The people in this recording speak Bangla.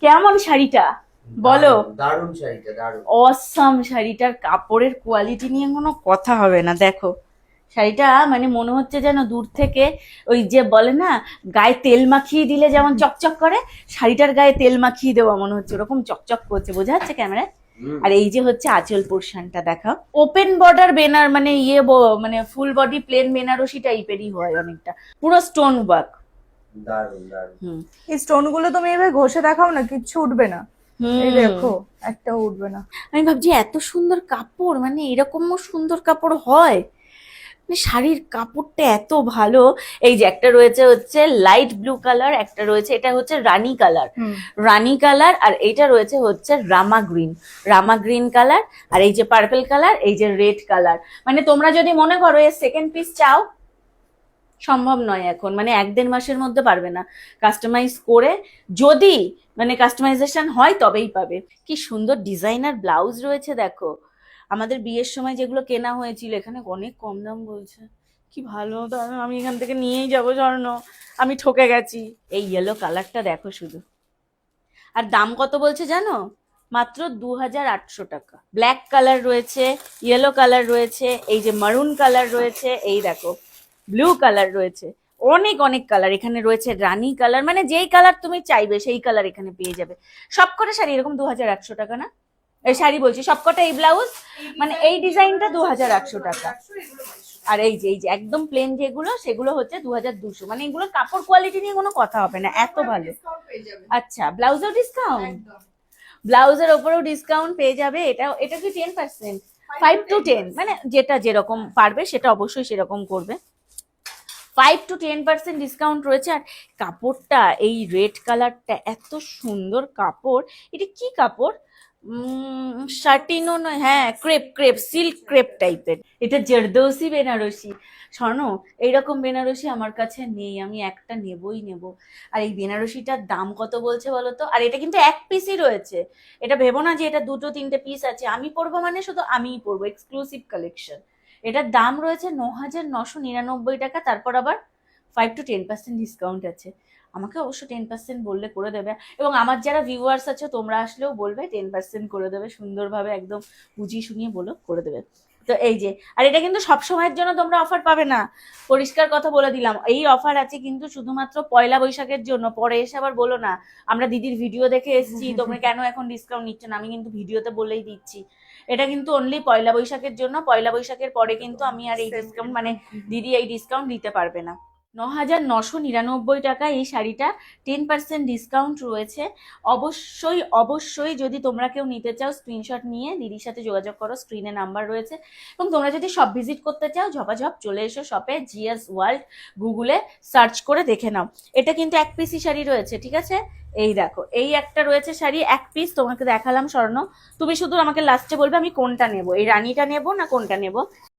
কেমন শাড়িটা বলো? দারুণ শাড়িটা, দারুণ অসাম শাড়িটার কাপড়ের কোয়ালিটি নিয়ে কোনো কথা হবে না। দেখো শাড়িটা মানে মনে হচ্ছে যেন দূর থেকে ওই যে বলে না গায়ে তেল মাখিয়ে দিলে যেমন চকচক করে, শাড়িটার গায়ে তেল মাখিয়ে দেওয়া মনে হচ্ছে ওরকম চকচক করছে, বোঝা যাচ্ছে ক্যামেরায়? আর এই যে হচ্ছে আঁচল পোর্শনটা দেখাও, ওপেন বর্ডার বেনার মানে মানে ফুল বডি প্লেন বেনারসি টাইপেরই হয় অনেকটা, পুরো স্টোন ওয়ার্ক। দারুণ দারুণ। এই স্টোন গুলো তুমি এবার ঘষে দেখাও না, কিচ্ছু উঠবে না। এই হুম দেখো একটাও উঠবে না। আমি ভাবছি এত সুন্দর কাপড়, মানে এরকমও সুন্দর কাপড় হয়, মানে শাড়ির কাপড়টা এত ভালো। এই যে একটা রয়েছে হচ্ছে লাইট ব্লু কালার, একটা রয়েছে এটা হচ্ছে রানী কালার, রানী কালার, আর এইটা রয়েছে হচ্ছে রামা গ্রিন কালার, আর এই যে পার্পল কালার, এই যে রেড কালার। মানে তোমরা যদি মনে করো এর সেকেন্ড পিস চাও, সম্ভব নয় এখন, মানে 1-1.5 মাসের মধ্যে পারবে না কাস্টমাইজ করে, যদি মানে কাস্টমাইজেশন হয় তবেই পাবে। কি সুন্দর ডিজাইনার ব্লাউজ রয়েছে দেখো, আমাদের বিয়ের সময় যেগুলো কেনা হয়েছিল এখানে অনেক কম দাম বলছে। কি ভালো, তাহলে আমি এখান থেকে নিয়েই যাবো স্বর্ণ, আমি ঠকে গেছি। এই ইয়েলো কালারটা দেখো শুধু, আর দাম কত বলছে জানো? মাত্র 2800 টাকা। ব্ল্যাক কালার রয়েছে, ইয়েলো কালার রয়েছে, এই যে মারুন কালার রয়েছে, এই দেখো ব্লু কালার রয়েছে, অনেক অনেক কালার এখানে রয়েছে, রানী কালার, মানে যেই কালার তুমি চাইবে সেই কালার এখানে পেয়ে যাবে। সবকটা শাড়ি এরকম 2100 টাকা না? এই শাড়ি বলছি সবকটা, এই ব্লাউজ মানে এই ডিজাইনটা 2100 টাকা। আর এই যে একদম প্লেন যেগুলো সেগুলো হচ্ছে 2200, মানে এগুলোর কাপড় কোয়ালিটি নিয়ে কোনো কথা হবে না, এত ভালো। আচ্ছা ব্লাউজেও ডিসকাউন্ট, ব্লাউজের ওপরেও ডিসকাউন্ট পেয়ে যাবে। এটা কি 10%? 5 to 10, মানে যেটা যেরকম পারবে সেটা অবশ্যই সেরকম করবে। 5 to 10% ডিসকাউন্ট রয়েছে। আর কাপড়টা এই রেড কালারটা এত সুন্দর কাপড়, এটা কি কাপড়? শার্টিনও নয়, হ্যাঁ ক্রেপ সিল্ক ক্রেপ টাইপের। এটা জরদৌসি বেনারসি। শোনো এইরকম বেনারসি আমার কাছে নেই, আমি একটা নেবই নেব। আর এই বেনারসিটার দাম কত বলছে বলো তো? আর এটা কিন্তু এক পিসই রয়েছে, এটা ভেবো না যে এটা 2-3টে পিস আছে। আমি পরবো মানে শুধু আমিই পরবো, এক্সক্লুসিভ কালেকশন। এটার দাম রয়েছে 9999 টাকা, তারপর আবার 5 to 10% ডিসকাউন্ট আছে। আমাকে অবশ্য 10% বললে করে দেবে, এবং আমার যারা ভিউয়ার্স আছে তোমরা আসলেও বলবে 10% করে দেবে, সুন্দরভাবে একদম বুঝিয়ে শুনিয়ে বলো করে দেবে। তো এই যে, আর এটা কিন্তু সব সময়ের জন্য তোমরা অফার পাবে না, পরিষ্কার কথা বলে দিলাম। এই অফার আছে কিন্তু শুধুমাত্র পয়লা বৈশাখের জন্য, পরে এসে আবার বলো না আমরা দিদির ভিডিও দেখে এসেছি তোমরা কেন এখন ডিসকাউন্ট নিচ্ছ না। আমি কিন্তু ভিডিওতে বলেই দিচ্ছি, এটা কিন্তু অনলি পয়লা বৈশাখের জন্য। পয়লা বৈশাখের পরে কিন্তু আমি আর এই ডিসকাউন্ট মানে দিদি এই ডিসকাউন্ট দিতে পারবে না। 9999 টাকা এই শাড়িটা, 10% ডিসকাউন্ট রয়েছে। অবশ্যই অবশ্যই যদি তোমরা কেউ নিতে চাও স্ক্রিনশট নিয়ে দিদির সাথে যোগাযোগ করো, স্ক্রিনে নাম্বার রয়েছে। এবং তোমরা যদি শপ ভিজিট করতে চাও ঝপাঝপ চলে এসো শপে, জিএস ওয়ার্ল্ড গুগলে সার্চ করে দেখে নাও। এটা কিন্তু এক পিসি শাড়ি রয়েছে, ঠিক আছে? এই দেখো এই একটা রয়েছে শাড়ি এক পিস, তোমাকে দেখালাম স্বর্ণ। তুমি শুধু আমাকে লাস্টে বলবে আমি কোনটা নেব, এই রানীটা নেব না কোনটা নেব।